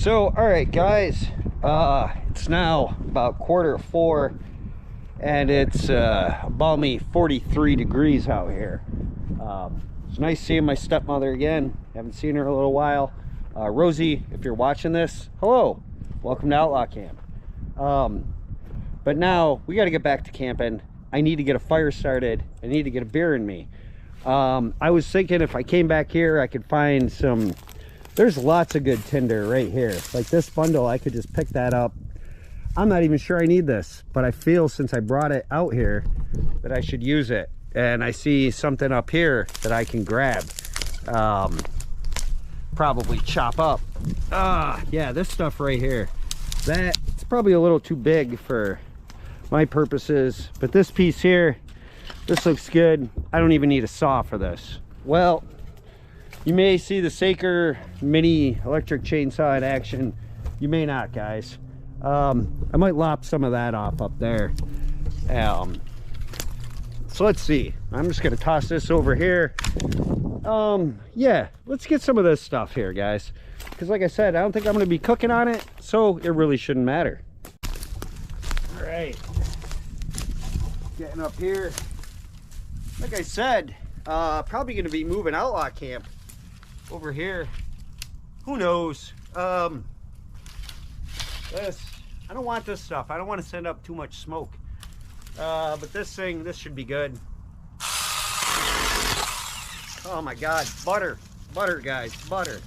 So, all right, guys, it's now about 3:45, and it's balmy 43 degrees out here. It's nice seeing my stepmother again. Haven't seen her in a little while. Rosie, if you're watching this, hello, welcome to Outlaw Camp. But now we got to get back to camping. I need to get a fire started. I need to get a beer in me. I was thinking if I came back here, I could find some. There's lots of good tinder right here. Like this bundle, I could just pick that up. I'm not even sure I need this, but I feel since I brought it out here that I should use it. And I see something up here that I can grab. Probably chop up. Yeah, this stuff right here. It's probably a little too big for my purposes, but this piece here, this looks good. I don't even need a saw for this. Well, you may see the Saker mini electric chainsaw in action. You may not, guys. I might lop some of that off up there. So let's see. I'm just gonna toss this over here. Yeah, let's get some of this stuff here, guys, because like I said, I don't think I'm gonna be cooking on it, so it really shouldn't matter. All right, getting up here. Like I said, probably gonna be moving Outlaw Camp over here. Who knows? I don't want this stuff. I don't want to send up too much smoke. But this should be good. Oh my God, butter, guys, butter.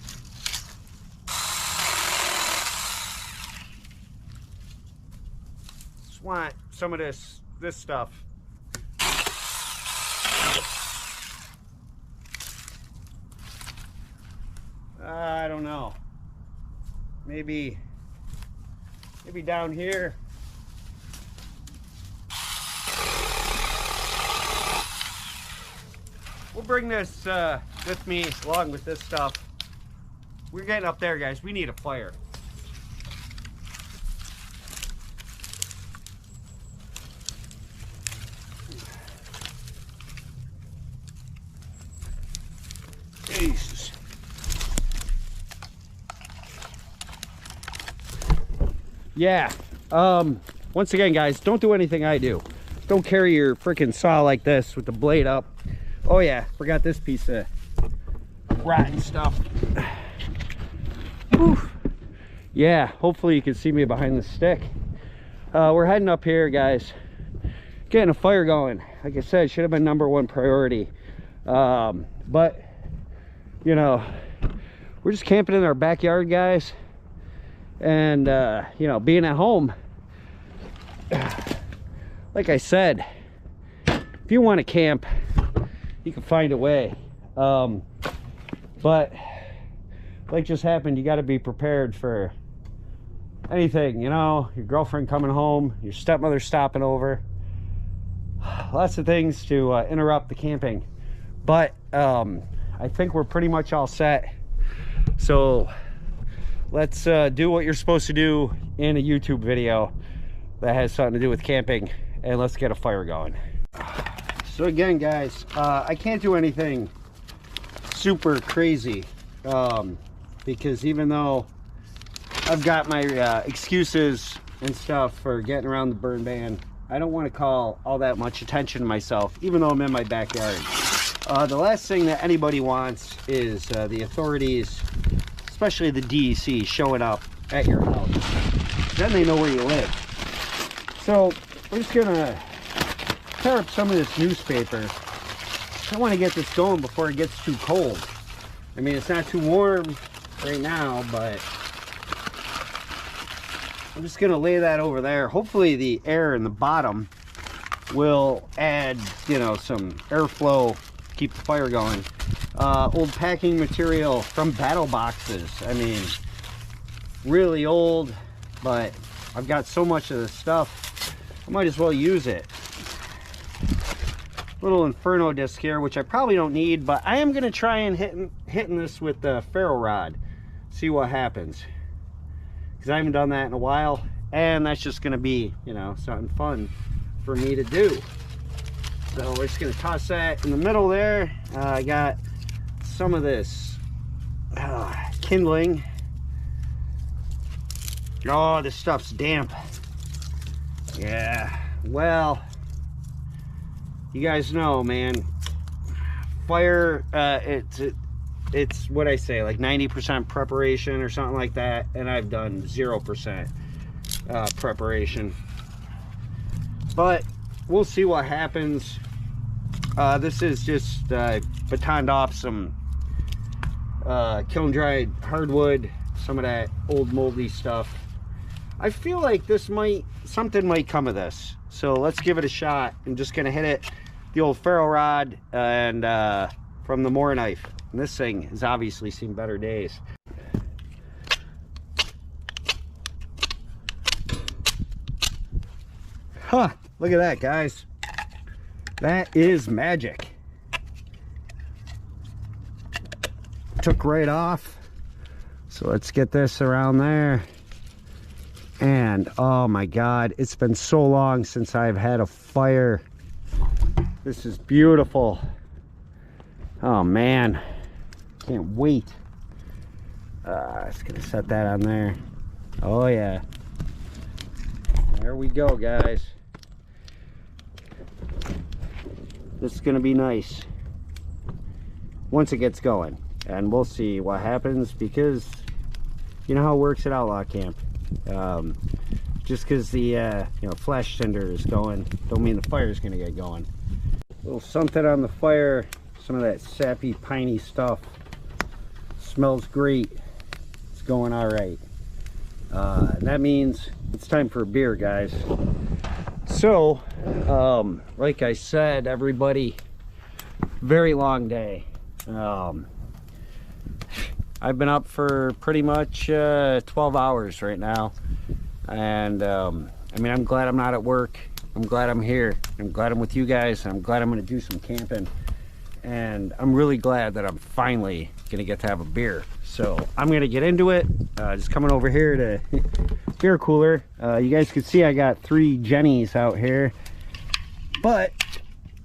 Just want some of this stuff. I don't know. Maybe down here. We'll bring this with me along with this stuff. We're getting up there, guys. We need a fire. Jesus. Yeah. Once again, guys, don't do anything I do. Don't carry your freaking saw like this with the blade up. Oh yeah, forgot this piece of rotten stuff. Whew. Yeah, hopefully you can see me behind the stick. We're heading up here, guys. Getting a fire going. Like I said, should have been #1 priority. But, you know, we're just camping in our backyard, guys. And, you know, being at home, like I said, if you want to camp, you can find a way. But like just happened, you got to be prepared for anything, you know, your girlfriend coming home, your stepmother stopping over, lots of things to interrupt the camping. But I think we're pretty much all set. So let's do what you're supposed to do in a YouTube video that has something to do with camping, and let's get a fire going. So again, guys, I can't do anything super crazy because even though I've got my excuses and stuff for getting around the burn ban, I don't want to call all that much attention to myself, even though I'm in my backyard. The last thing that anybody wants is the authorities, especially the DEC, showing up at your house. Then they know where you live. So we're just gonna tear up some of this newspaper. I want to get this going before it gets too cold. I mean, it's not too warm right now, but I'm just gonna lay that over there. Hopefully the air in the bottom will add, you know, some airflow, keep the fire going. Old packing material from battle boxes. I mean, really old, but I've got so much of this stuff, I might as well use it. Little inferno disc here, which I probably don't need, but I am gonna try and hitting this with the ferro rod, see what happens, because I haven't done that in a while, and that's just gonna be, you know, something fun for me to do. So we're just gonna toss that in the middle there. I got some of this kindling Oh, this stuff's damp. Yeah, well, you guys know, man, fire, it's what I say, like 90% preparation or something like that, and I've done 0% preparation. But we'll see what happens. This is just batoned off some kiln dried hardwood, some of that old moldy stuff. I feel like something might come of this, so let's give it a shot. I'm just gonna hit it the old ferro rod and from the Meier knife. And this thing has obviously seen better days. Huh, look at that, guys. That is magic. Took right off. So let's get this around there. And oh my God, it's been so long since I've had a fire. This is beautiful. Oh man, can't wait. Just gonna set that on there. Oh yeah. There we go, guys. This is gonna be nice once it gets going, and we'll see what happens, because you know how it works at Outlaw Camp. Just because the flash cinder is going, don't mean the fire is gonna get going. A little something on the fire, some of that sappy piney stuff. Smells great. It's going all right. That means it's time for a beer, guys. So like I said, everybody, very long day. I've been up for pretty much 12 hours right now, and I mean, I'm glad I'm not at work. I'm glad I'm here. I'm glad I'm with you guys. I'm glad I'm going to do some camping, and I'm really glad that I'm finally going to get to have a beer. So I'm going to get into it. Just coming over here to beer cooler. You guys can see I got 3 Jennies out here, but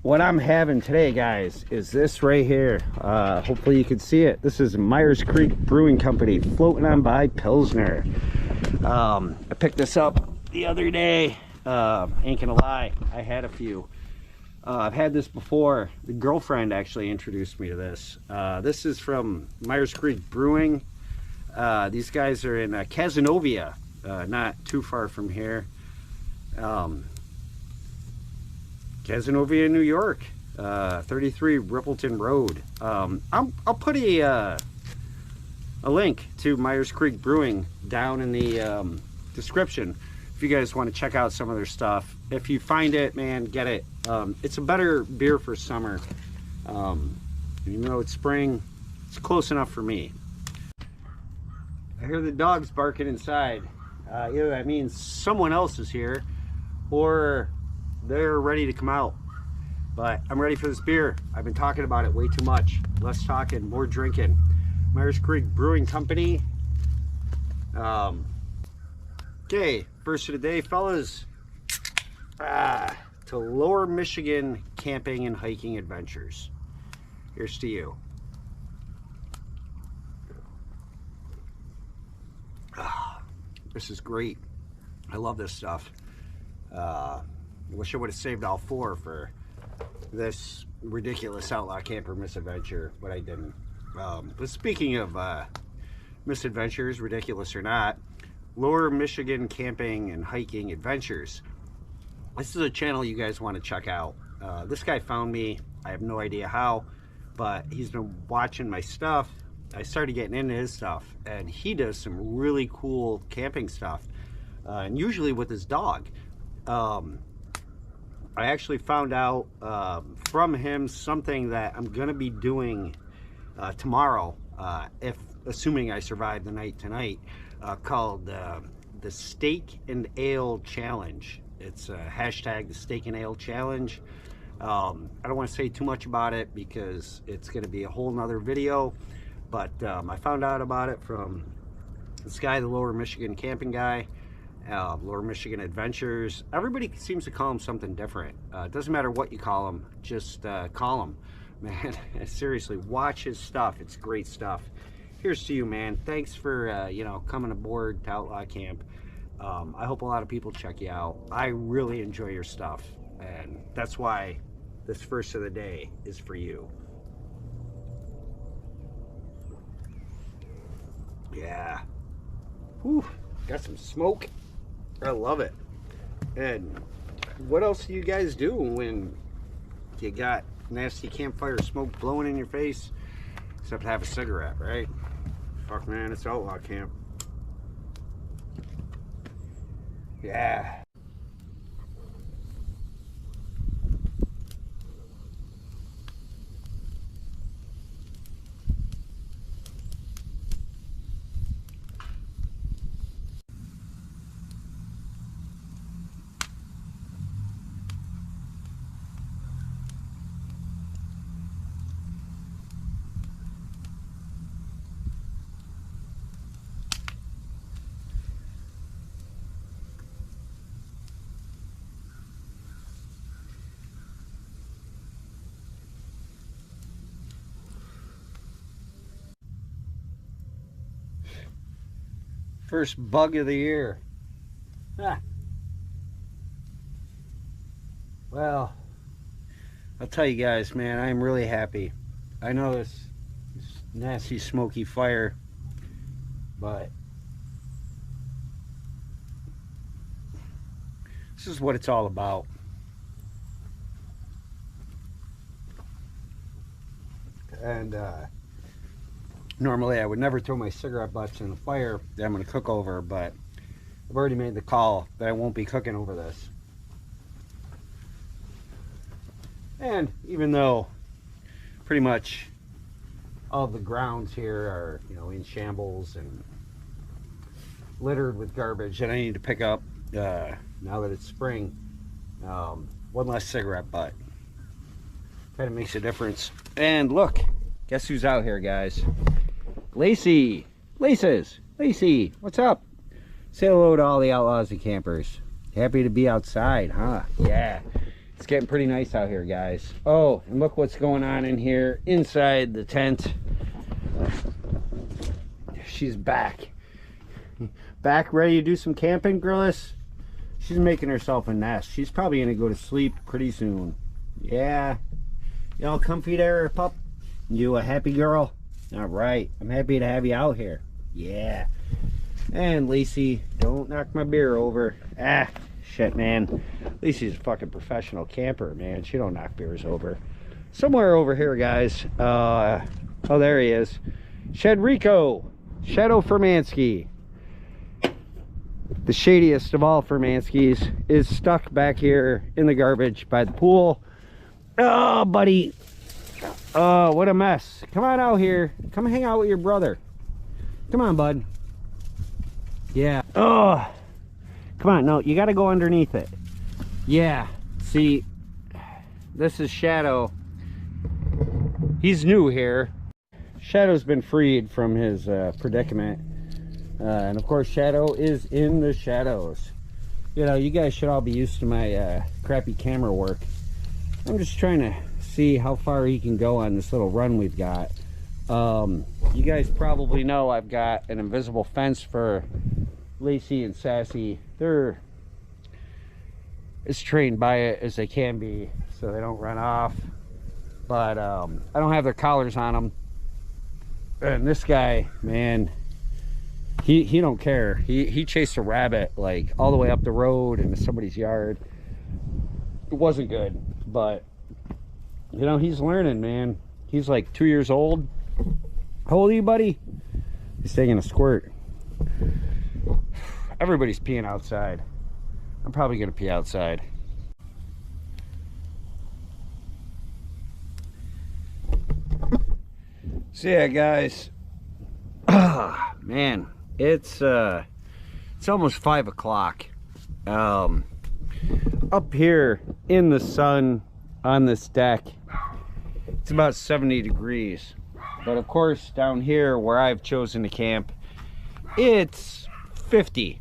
what I'm having today, guys, is this right here. Hopefully you can see it. This is Meier's Creek Brewing Company, floating on by Pilsner. I picked this up the other day. Ain't gonna lie, I had a few. I've had this before. The girlfriend actually introduced me to this. This is from Meier's Creek Brewing. These guys are in Cazenovia, not too far from here. Cazenovia, New York, 33 Rippleton Road. I'll put a link to Meier's Creek Brewing down in the description if you guys want to check out some of their stuff. If you find it, man, get it. It's a better beer for summer. Even though it's spring, it's close enough for me. I hear the dogs barking inside. Either that means someone else is here, or they're ready to come out. But I'm ready for this beer. I've been talking about it way too much. Less talking, more drinking. Meier's Creek Brewing Company. Okay, first of the day, fellas. To Lower Michigan camping and hiking adventures. Here's to you. This is great. I love this stuff. Wish I would have saved all 4 for this ridiculous Outlaw Camper misadventure, but I didn't. But speaking of misadventures, ridiculous or not, Lower Michigan Camping and Hiking Adventures. This is a channel you guys want to check out. This guy found me. I have no idea how, but he's been watching my stuff. I started getting into his stuff, and he does some really cool camping stuff, and usually with his dog. I actually found out from him something that I'm gonna be doing tomorrow, assuming I survive the night tonight, called the Steak and Ale Challenge. It's hashtag the Steak and Ale Challenge. I don't want to say too much about it because it's going to be a whole nother video, but I found out about it from this guy, the Lower Michigan camping guy, Lower Michigan Adventures. Everybody seems to call him something different. It doesn't matter what you call him, just call him. Man, seriously, watch his stuff. It's great stuff. Here's to you, man. Thanks for you know, coming aboard to Outlaw Camp. I hope a lot of people check you out. I really enjoy your stuff, and that's why this first of the day is for you. Yeah. Whew. Got some smoke. I love it. And what else do you guys do when you got nasty campfire smoke blowing in your face? Except have a cigarette, right? Fuck, man, it's Outlaw Camp. Yeah. First bug of the year. Ah. Well, I'll tell you guys, man, I'm really happy. I know this nasty smoky fire, but this is what it's all about. And normally I would never throw my cigarette butts in the fire that I'm going to cook over, but I've already made the call that I won't be cooking over this. And even though pretty much all the grounds here are, you know, in shambles and littered with garbage that I need to pick up now that it's spring, one less cigarette butt kind of makes a difference. And look, guess who's out here, guys? Lacey, Lacey, what's up? Say hello to all the outlaws and campers. Happy to be outside, huh? Yeah, it's getting pretty nice out here, guys. Oh, and look what's going on in here inside the tent. She's back ready to do some camping, girlis. She's making herself a nest. She's probably gonna go to sleep pretty soon. Yeah, you all comfy there, pup? You a happy girl? All right, I'm happy to have you out here. Yeah. And Lacey, don't knock my beer over. Ah, shit, man. Lacey's a fucking professional camper, man. She don't knock beers over. Somewhere over here, guys. Oh, there he is. Shadow Furmansky. The shadiest of all Furmanskys is stuck back here in the garbage by the pool. Oh, buddy. Oh, what a mess. Come on out here. Come hang out with your brother. Come on, bud. Yeah. Oh, come on. No, you got to go underneath it. Yeah. See, this is Shadow. He's new here. Shadow's been freed from his predicament. And of course, Shadow is in the shadows. You know, you guys should all be used to my crappy camera work. I'm just trying to see how far he can go on this little run we've got. You guys probably know I've got an invisible fence for Lacey and Sassy. They're as trained by it as they can be, so they don't run off. But I don't have their collars on them. And this guy, man, he don't care. He chased a rabbit like all the way up the road into somebody's yard. It wasn't good, but you know, he's learning, man. He's like 2 years old. How old are you, buddy? He's taking a squirt. Everybody's peeing outside. I'm probably gonna pee outside. So yeah, guys. Man, it's almost 5 o'clock. Up here in the sun on this deck, it's about 70 degrees. But of course, down here where I've chosen to camp, it's 50.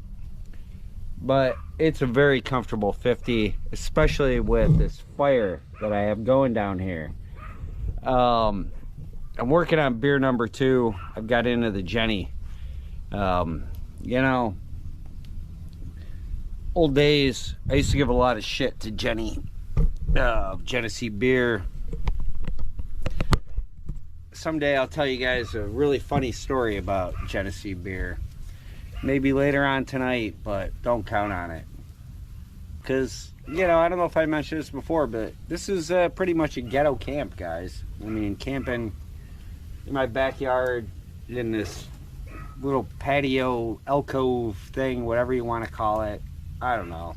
But it's a very comfortable 50, especially with this fire that I have going down here. I'm working on beer number 2. I've got into the Jenny. You know, old days, I used to give a lot of shit to Jenny. Genesee beer. Someday I'll tell you guys a really funny story about Genesee beer. Maybe later on tonight, but don't count on it. Because, you know, I don't know if I mentioned this before, but this is pretty much a ghetto camp, guys. I mean, camping in my backyard in this little patio alcove thing, whatever you want to call it. I don't know.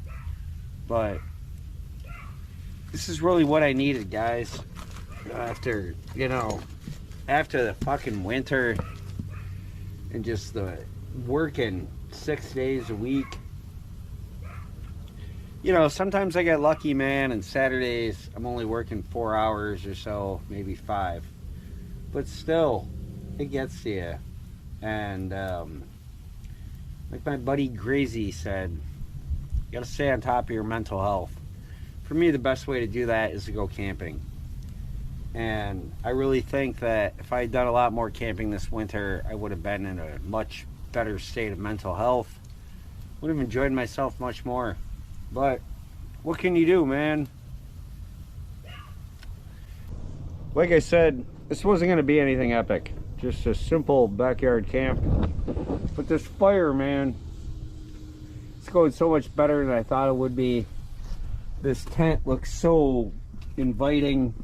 But this is really what I needed, guys. After, you know, after the fucking winter and just the working 6 days a week. You know, sometimes I get lucky, man, and Saturdays I'm only working 4 hours or so, maybe 5. But still, it gets to you. And like my buddy Grazy said, you gotta stay on top of your mental health. For me, the best way to do that is to go camping. And I really think that if I had done a lot more camping this winter, I would have been in a much better state of mental health. Would have enjoyed myself much more. But what can you do, man? Like I said, this wasn't going to be anything epic. Just a simple backyard camp. But this fire, man, it's going so much better than I thought it would be. This tent looks so inviting.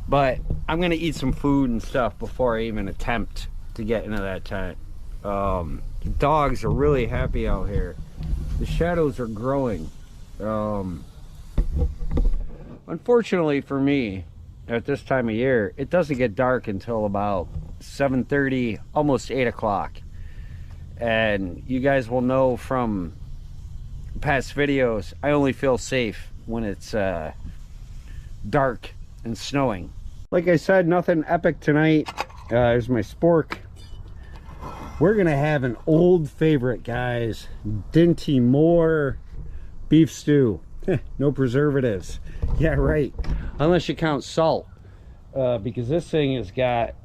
But I'm going to eat some food and stuff before I even attempt to get into that tent. The dogs are really happy out here. The shadows are growing. Unfortunately for me, at this time of year, it doesn't get dark until about 7:30, almost 8 o'clock. And you guys will know from past videos, I only feel safe when it's dark and snowing. Like I said, nothing epic tonight. There's my spork. We're gonna have an old favorite, guys. Dinty Moore beef stew. No preservatives. Yeah, right. Unless you count salt. Because this thing has got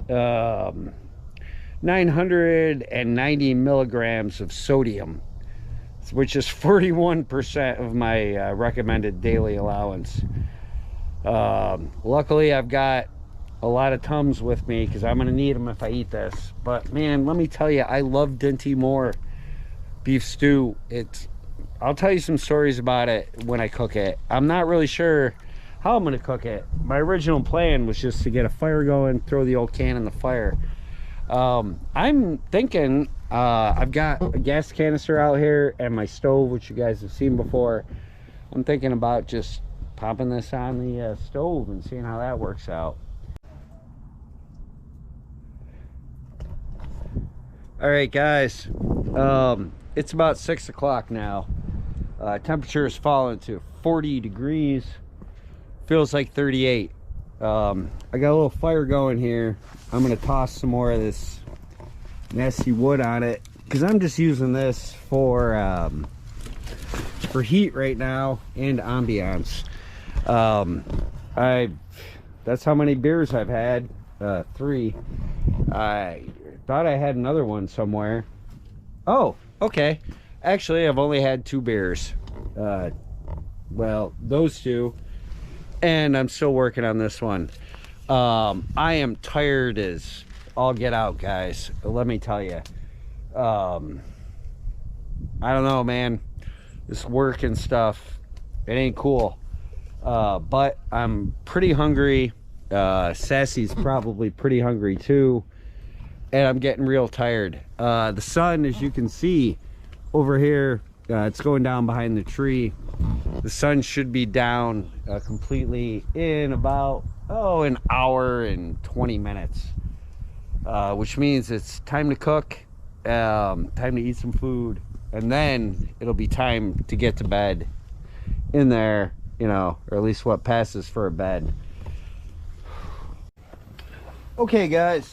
990 milligrams of sodium, which is 41% of my recommended daily allowance. Luckily, I've got a lot of Tums with me because I'm going to need them if I eat this. But man, let me tell you, I love Dinty Moore beef stew. I'll tell you some stories about it when I cook it. I'm not really sure how I'm going to cook it. My original plan was just to get a fire going, throw the old can in the fire. I'm thinking, I've got a gas canister out here and my stove, which you guys have seen before. I'm thinking about just popping this on the stove and seeing how that works out. All right, guys, it's about 6 o'clock now. Temperature has fallen to 40 degrees. Feels like 38. I got a little fire going here. I'm gonna toss some more of this nasty wood on it because I'm just using this for heat right now and ambiance. That's how many beers I've had. 3. I thought I had another one somewhere. Oh, okay. Actually, I've only had 2 beers. Well, those 2. And I'm still working on this one. I am tired as all get out, guys. Let me tell you. I don't know, man. This work and stuff, it ain't cool. But I'm pretty hungry. Sassy's probably pretty hungry too. And I'm getting real tired. The sun, as you can see over here, it's going down behind the tree. The sun should be down completely in about an hour and 20 minutes, which means it's time to cook, time to eat some food, and then it'll be time to get to bed in there, you know, or at least what passes for a bed. Okay, guys,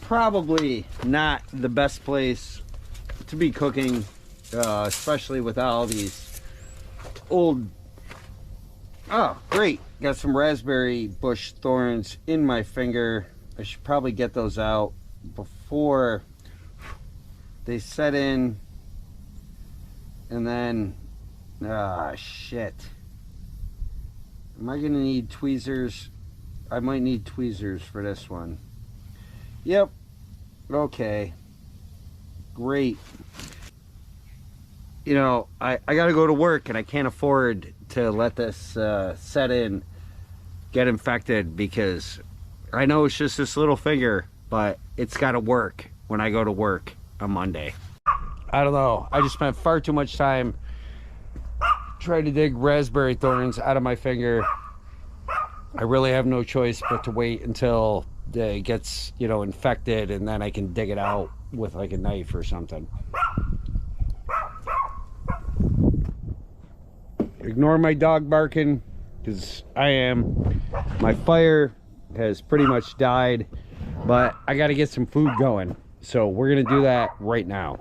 probably not the best place to be cooking, especially with all these old... Oh, great. Got some raspberry bush thorns in my finger. I should probably get those out before they set in And then, shit. Am I gonna need tweezers? I might need tweezers for this one. Yep. Okay. Great. You know, I gotta go to work and I can't afford to let this set in, get infected, because I know it's just this little finger, but it's gotta work when I go to work on Monday. I don't know. I just spent far too much time trying to dig raspberry thorns out of my finger. I really have no choice but to wait until it gets, you know, infected, and then I can dig it out with like a knife or something. Ignore my dog barking, because my fire has pretty much died, but I got to get some food going. So we're going to do that right now.